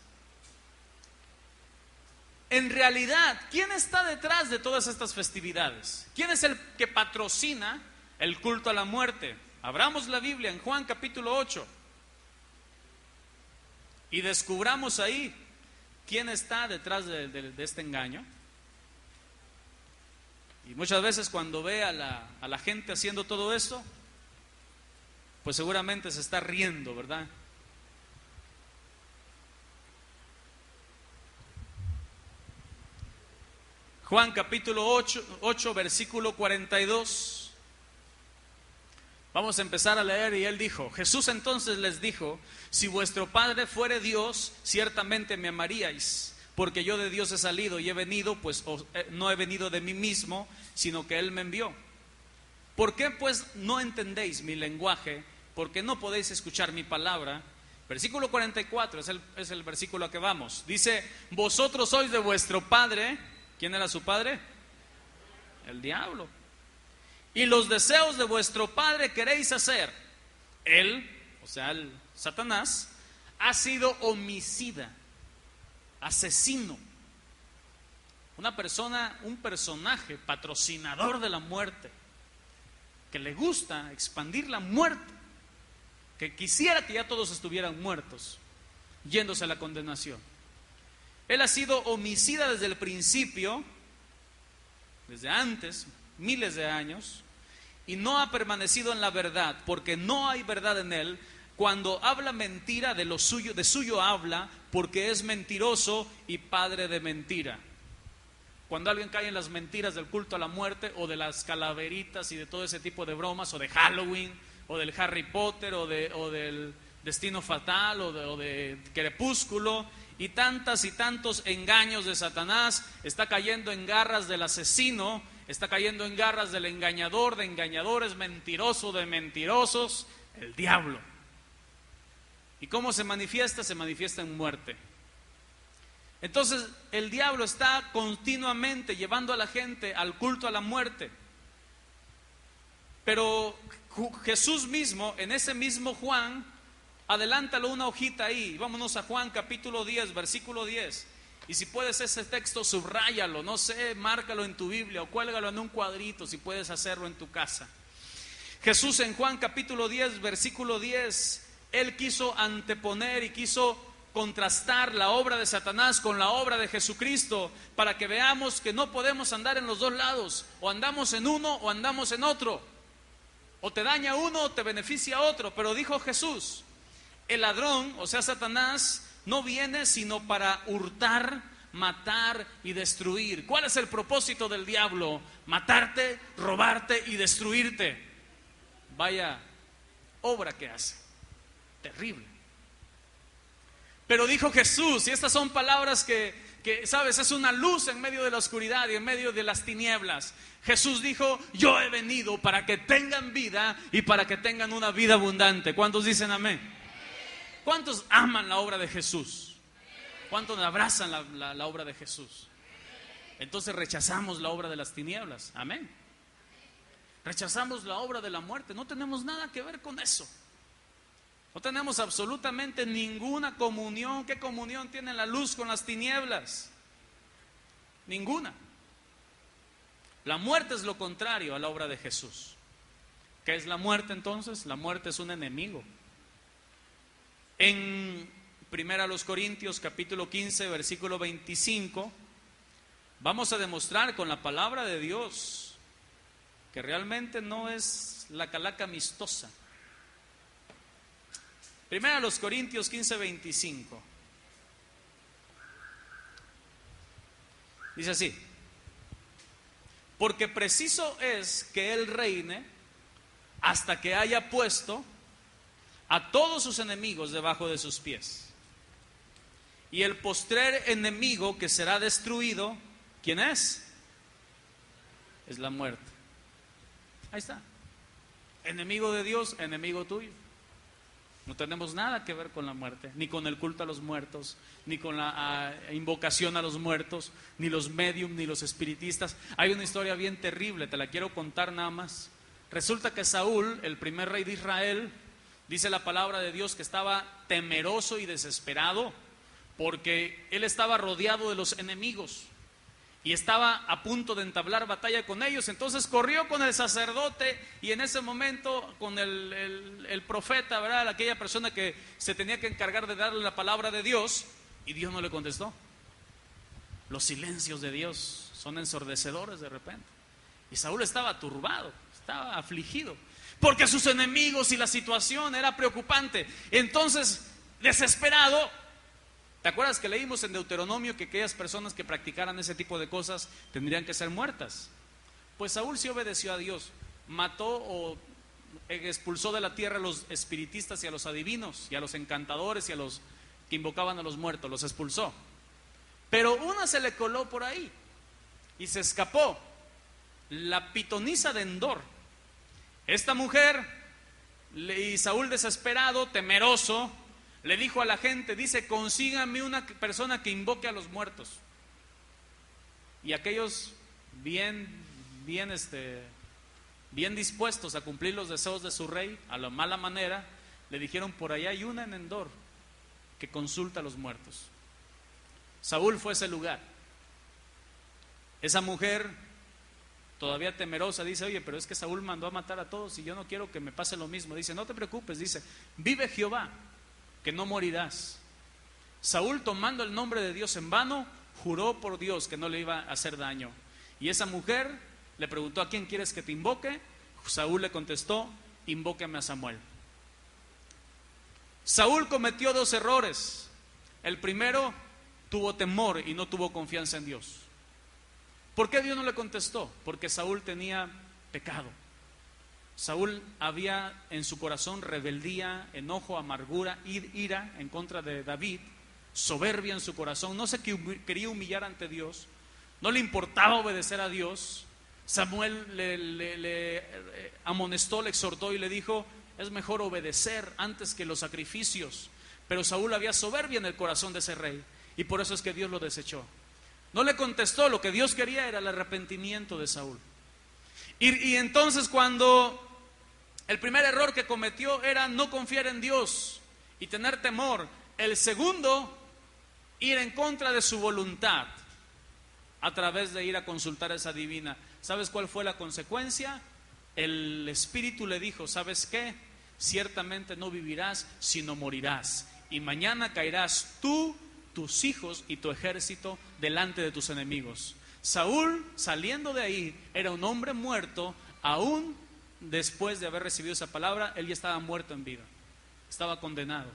En realidad, ¿quién está detrás de todas estas festividades? ¿Quién es el que patrocina el culto a la muerte? Abramos la Biblia en Juan capítulo 8 y descubramos ahí quién está detrás de este engaño. Y muchas veces cuando ve a la gente haciendo todo esto, pues seguramente se está riendo, ¿verdad? Juan capítulo 8 versículo 42. Vamos a empezar a leer. Y él dijo: Jesús entonces les dijo: si vuestro Padre fuere Dios, ciertamente me amaríais, porque yo de Dios he salido y he venido, pues no he venido de mí mismo, sino que Él me envió. ¿Por qué pues no entendéis mi lenguaje? Porque no podéis escuchar mi palabra. Versículo 44 es el versículo a que vamos. Dice: vosotros sois de vuestro padre. ¿Quién era su padre? El diablo. Y los deseos de vuestro padre queréis hacer. Él, o sea, el Satanás, ha sido homicida, asesino, un personaje patrocinador de la muerte, que le gusta expandir la muerte, que quisiera que ya todos estuvieran muertos, yéndose a la condenación. Él ha sido homicida desde el principio, desde antes, miles de años, y no ha permanecido en la verdad, porque no hay verdad en él. Cuando habla mentira, de suyo habla, porque es mentiroso y padre de mentira. Cuando alguien cae en las mentiras del culto a la muerte, o de las calaveritas y de todo ese tipo de bromas, o de Halloween, o del Harry Potter, o del Destino Fatal, o de Crepúsculo, y tantos engaños de Satanás, está cayendo en garras del asesino, está cayendo en garras del engañador, de engañadores, mentiroso de mentirosos, el diablo. ¿Y cómo se manifiesta? Se manifiesta en muerte. Entonces el diablo está continuamente llevando a la gente al culto a la muerte. Pero Jesús mismo, en ese mismo Juan, adelántalo una hojita ahí, vámonos a Juan capítulo 10, versículo 10. Y si puedes ese texto, subráyalo, no sé, márcalo en tu Biblia o cuélgalo en un cuadrito si puedes hacerlo en tu casa. Jesús en Juan capítulo 10, versículo 10, Él quiso anteponer y quiso contrastar la obra de Satanás con la obra de Jesucristo, para que veamos que no podemos andar en los dos lados, o andamos en uno o andamos en otro, o te daña uno o te beneficia otro. Pero dijo Jesús: el ladrón, o sea Satanás, no viene sino para hurtar, matar y destruir. ¿Cuál es el propósito del diablo? Matarte, robarte y destruirte. Vaya obra que hace. Terrible. Pero dijo Jesús, y estas son palabras que, sabes, es una luz en medio de la oscuridad y en medio de las tinieblas. Jesús dijo, yo he venido para que tengan vida y para que tengan una vida abundante. ¿Cuántos dicen amén? ¿Cuántos aman la obra de Jesús? ¿Cuántos abrazan la obra de Jesús? Entonces rechazamos la obra de las tinieblas. Amén. Rechazamos la obra de la muerte. No tenemos nada que ver con eso. No tenemos absolutamente ninguna comunión. ¿Qué comunión tiene la luz con las tinieblas? Ninguna. La muerte es lo contrario a la obra de Jesús. ¿Qué es la muerte entonces? La muerte es un enemigo. En 1 Corintios capítulo 15 versículo 25 vamos a demostrar con la palabra de Dios que realmente no es la calaca amistosa. 1 Corintios 15, 25. Dice así: porque preciso es que Él reine hasta que haya puesto a todos sus enemigos debajo de sus pies. Y el postrer enemigo que será destruido, ¿quién es? Es la muerte. Ahí está. Enemigo de Dios, enemigo tuyo. No tenemos nada que ver con la muerte, ni con el culto a los muertos, ni con la invocación a los muertos, ni los medium, ni los espiritistas. Hay una historia bien terrible, te la quiero contar nada más. Resulta que Saúl, el primer rey de Israel, dice la palabra de Dios que estaba temeroso y desesperado porque él estaba rodeado de los enemigos y estaba a punto de entablar batalla con ellos. Entonces corrió con el sacerdote y en ese momento con el profeta, ¿verdad? Aquella persona que se tenía que encargar de darle la palabra de Dios, y Dios no le contestó. Los silencios de Dios son ensordecedores de repente. Y Saúl estaba turbado, estaba afligido, porque sus enemigos y la situación era preocupante. Entonces, desesperado, ¿te acuerdas que leímos en Deuteronomio que aquellas personas que practicaran ese tipo de cosas tendrían que ser muertas? Pues Saúl sí obedeció a Dios, mató o expulsó de la tierra a los espiritistas y a los adivinos y a los encantadores y a los que invocaban a los muertos, los expulsó. Pero una se le coló por ahí y se escapó, la pitonisa de Endor. Esta mujer, y Saúl desesperado, temeroso, le dijo a la gente, dice, consíganme una persona que invoque a los muertos. Y aquellos bien dispuestos a cumplir los deseos de su rey, a la mala manera, le dijeron, por allá hay una en Endor que consulta a los muertos. Saúl fue a ese lugar. Esa mujer, todavía temerosa, dice, oye, pero es que Saúl mandó a matar a todos y yo no quiero que me pase lo mismo. Dice, no te preocupes, dice, vive Jehová, que no morirás. Saúl, tomando el nombre de Dios en vano, juró por Dios que no le iba a hacer daño. Y esa mujer le preguntó, ¿a quién quieres que te invoque? Saúl le contestó, invócame a Samuel. Saúl cometió dos errores. El primero, tuvo temor y no tuvo confianza en Dios. ¿Por qué Dios no le contestó? Porque Saúl tenía pecado. Saúl había en su corazón rebeldía, enojo, amargura, ira en contra de David, soberbia en su corazón, no se quería humillar ante Dios, no le importaba obedecer a Dios. Samuel le amonestó, le exhortó y le dijo, es mejor obedecer antes que los sacrificios. Pero Saúl había soberbia en el corazón de ese rey y por eso es que Dios lo desechó. No le contestó, lo que Dios quería era el arrepentimiento de Saúl. Y entonces cuando el primer error que cometió era no confiar en Dios y tener temor. El segundo, ir en contra de su voluntad a través de ir a consultar a esa divina. ¿Sabes cuál fue la consecuencia? El Espíritu le dijo, ¿sabes qué? Ciertamente no vivirás, sino morirás. Y mañana caerás tú, tus hijos y tu ejército delante de tus enemigos. Saúl, saliendo de ahí, era un hombre muerto, aún después de haber recibido esa palabra, él ya estaba muerto en vida, estaba condenado.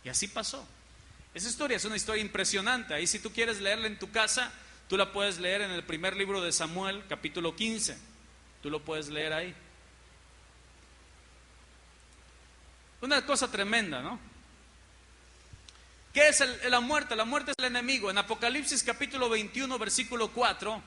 Y así pasó. Esa historia es una historia impresionante. Ahí si tú quieres leerla en tu casa, tú la puedes leer en el primer libro de Samuel, capítulo 15. Tú lo puedes leer ahí. Una cosa tremenda, ¿no? ¿Qué es la muerte? La muerte es el enemigo. En Apocalipsis capítulo 21, versículo 4,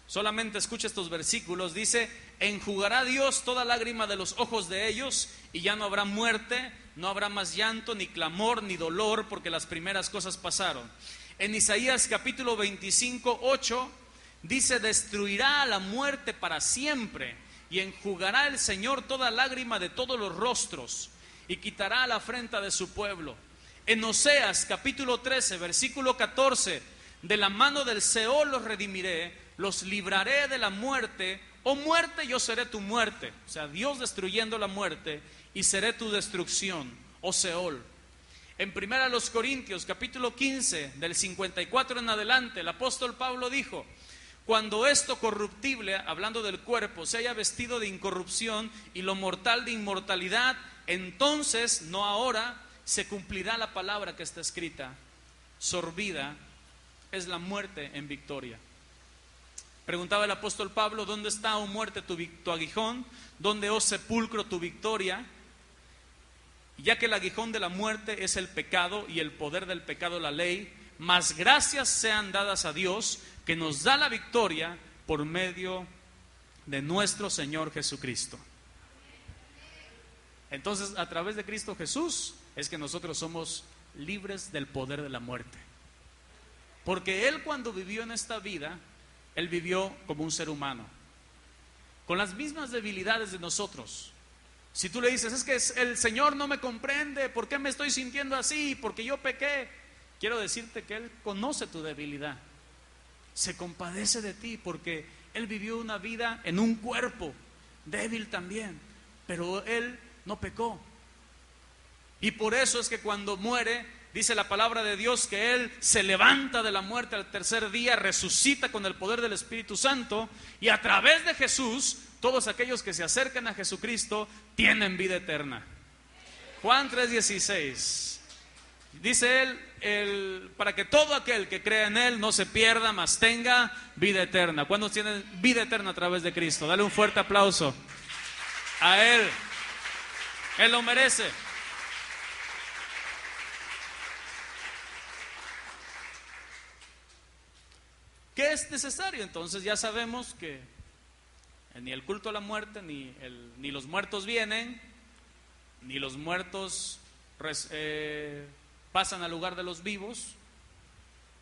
solamente escucha estos versículos, dice: enjugará Dios toda lágrima de los ojos de ellos, y ya no habrá muerte, no habrá más llanto, ni clamor, ni dolor, porque las primeras cosas pasaron. En Isaías capítulo 25, 8, dice: destruirá a la muerte para siempre, y enjugará el Señor toda lágrima de todos los rostros, y quitará la afrenta de su pueblo. En Oseas capítulo 13, versículo 14, de la mano del Seol los redimiré, los libraré de la muerte. Oh muerte, yo seré tu muerte. O sea, Dios destruyendo la muerte, y seré tu destrucción, oh Seol. En 1 Corintios capítulo 15, del 54 en adelante, el apóstol Pablo dijo: cuando esto corruptible, hablando del cuerpo, se haya vestido de incorrupción, y lo mortal de inmortalidad, entonces, no ahora, se cumplirá la palabra que está escrita: sorbida es la muerte en victoria. Preguntaba el apóstol Pablo: ¿dónde está, oh muerte, tu aguijón? ¿Dónde, oh sepulcro, tu victoria? Ya que el aguijón de la muerte es el pecado, y el poder del pecado la ley, mas gracias sean dadas a Dios, que nos da la victoria por medio de nuestro Señor Jesucristo. Entonces, a través de Cristo Jesús es que nosotros somos libres del poder de la muerte. Porque Él, cuando vivió en esta vida, Él vivió como un ser humano, con las mismas debilidades de nosotros. Si tú le dices: es que el Señor no me comprende, ¿por qué me estoy sintiendo así? Porque yo pequé. Quiero decirte que Él conoce tu debilidad, se compadece de ti, porque Él vivió una vida en un cuerpo débil también, pero Él no pecó. Y por eso es que cuando muere, dice la palabra de Dios que Él se levanta de la muerte al tercer día, resucita con el poder del Espíritu Santo, y a través de Jesús, todos aquellos que se acercan a Jesucristo tienen vida eterna. Juan 3:16, dice Él, para que todo aquel que crea en Él no se pierda, mas tenga vida eterna. ¿Cuántos tienen vida eterna a través de Cristo? Dale un fuerte aplauso a Él. Él lo merece. ¿Qué es necesario? Entonces ya sabemos que ni el culto a la muerte, ni los muertos vienen, ni los muertos pasan al lugar de los vivos.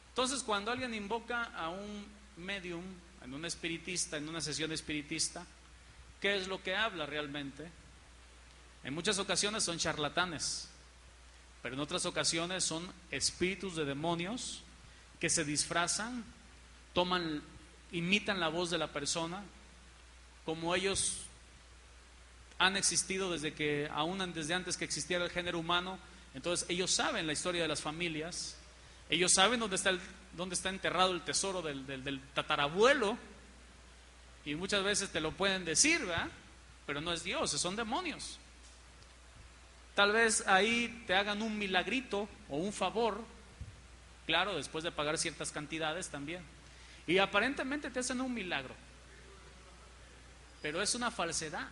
Entonces, cuando alguien invoca a un medium, en un espiritista, en una sesión espiritista, ¿qué es lo que habla realmente? En muchas ocasiones son charlatanes, pero en otras ocasiones son espíritus de demonios que se disfrazan, imitan la voz de la persona, como ellos han existido desde antes que existiera el género humano. Entonces ellos saben la historia de las familias, ellos saben dónde está enterrado el tesoro del tatarabuelo, y muchas veces te lo pueden decir, ¿verdad? Pero no es Dios, son demonios. Tal vez ahí te hagan un milagrito o un favor, claro, después de pagar ciertas cantidades también, y aparentemente te hacen un milagro, pero es una falsedad,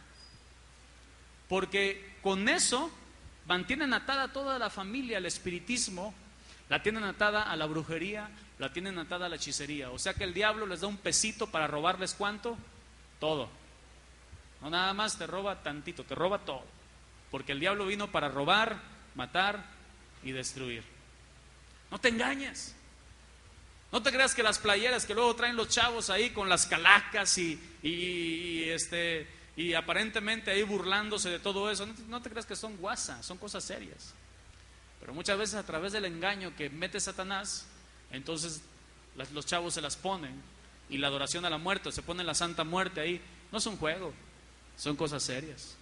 porque con eso mantienen atada toda la familia al espiritismo, la tienen atada a la brujería, la tienen atada a la hechicería. O sea que el diablo les da un pesito para robarles ¿cuánto? Todo. No nada más te roba tantito, te roba todo, porque el diablo vino para robar, matar y destruir. No te engañes. No te creas que las playeras que luego traen los chavos ahí con las calacas y aparentemente ahí burlándose de todo eso, no te creas que son guasa, son cosas serias. Pero muchas veces a través del engaño que mete Satanás, entonces los chavos se las ponen, y la adoración a la muerte, se pone la Santa Muerte ahí. No es un juego, son cosas serias.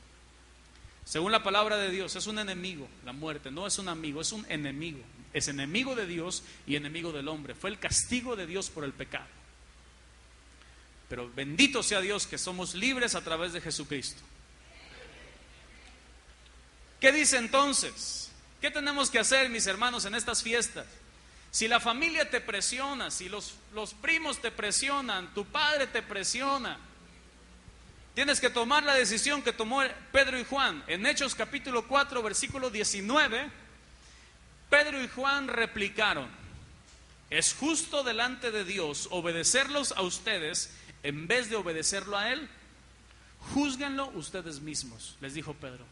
Según la palabra de Dios, es un enemigo. La muerte no es un amigo, es un enemigo. Es enemigo de Dios y enemigo del hombre. Fue el castigo de Dios por el pecado. Pero bendito sea Dios que somos libres a través de Jesucristo. ¿Qué dice entonces? ¿Qué tenemos que hacer, mis hermanos, en estas fiestas? Si la familia te presiona, si los primos te presionan, tu padre te presiona, Tienes que tomar la decisión que tomó Pedro y Juan. En Hechos capítulo 4, versículo 19, Pedro y Juan replicaron: es justo delante de Dios obedecerlos a ustedes en vez de obedecerlo a Él. Júzguenlo ustedes mismos, les dijo Pedro.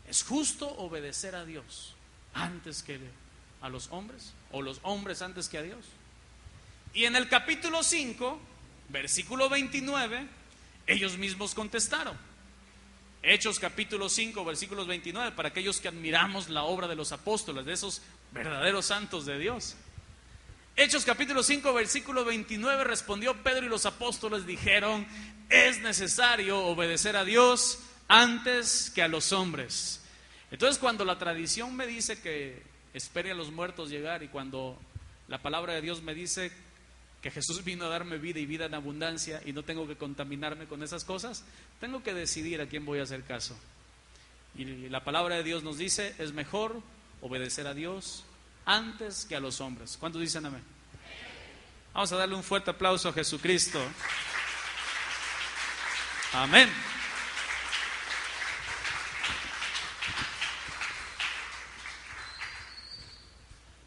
¿Es justo obedecer a Dios antes que a los hombres? ¿O los hombres antes que a Dios? Y en el capítulo 5, versículo 29, ellos mismos contestaron. Hechos capítulo 5, versículos 29, para aquellos que admiramos la obra de los apóstoles, de esos verdaderos santos de Dios. Hechos capítulo 5, versículo 29, respondió Pedro y los apóstoles dijeron: es necesario obedecer a Dios antes que a los hombres. Entonces, cuando la tradición me dice que espere a los muertos llegar, y cuando la palabra de Dios me dice que Jesús vino a darme vida y vida en abundancia y no tengo que contaminarme con esas cosas, tengo que decidir a quién voy a hacer caso. Y la palabra de Dios nos dice: es mejor obedecer a Dios antes que a los hombres. ¿Cuántos dicen amén? Vamos a darle un fuerte aplauso a Jesucristo. Amén.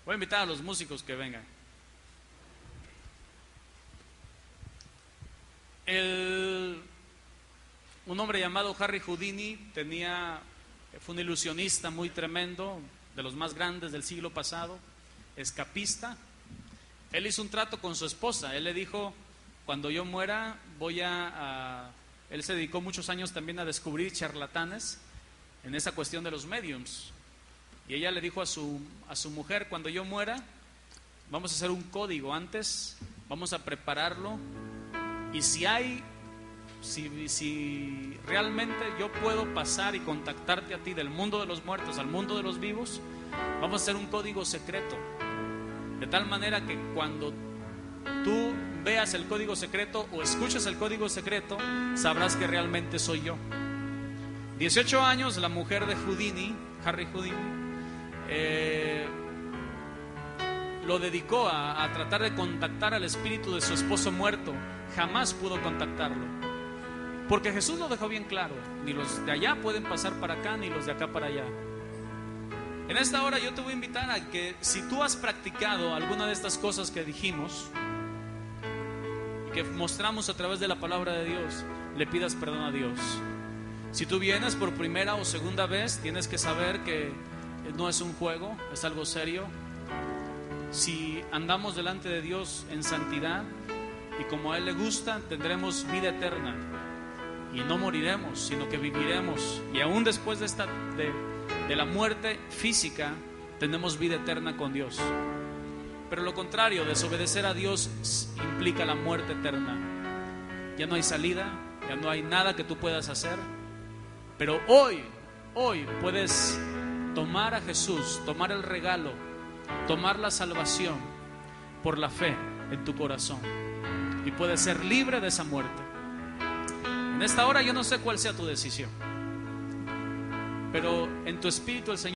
Voy a invitar a los músicos que vengan. Un hombre llamado Harry Houdini fue un ilusionista muy tremendo, de los más grandes del siglo pasado, escapista. Él hizo un trato con su esposa. Él le dijo: cuando yo muera él se dedicó muchos años también a descubrir charlatanes en esa cuestión de los mediums. Y ella le dijo a su mujer: cuando yo muera, vamos a hacer un código antes, vamos a prepararlo, y si realmente yo puedo pasar y contactarte a ti del mundo de los muertos al mundo de los vivos, vamos a hacer un código secreto, de tal manera que cuando tú veas el código secreto o escuches el código secreto, sabrás que realmente soy yo. 18 años la mujer de Houdini, Harry Houdini, lo dedicó a tratar de contactar al espíritu de su esposo muerto. Jamás pudo contactarlo, porque Jesús lo dejó bien claro: ni los de allá pueden pasar para acá, ni los de acá para allá. En esta hora yo te voy a invitar a que, si tú has practicado alguna de estas cosas que dijimos y que mostramos a través de la palabra de Dios, le pidas perdón a Dios. Si tú vienes por primera o segunda vez, tienes que saber que no es un juego, es algo serio. Si andamos delante de Dios en santidad y como a Él le gusta, tendremos vida eterna y no moriremos, sino que viviremos, y aún después de la muerte física tenemos vida eterna con Dios. Pero lo contrario, desobedecer a Dios implica la muerte eterna. Ya no hay salida, ya no hay nada que tú puedas hacer. Pero hoy puedes tomar a Jesús, tomar el regalo, tomar la salvación por la fe en tu corazón, y puedes ser libre de esa muerte. En esta hora yo no sé cuál sea tu decisión, pero en tu espíritu el Señor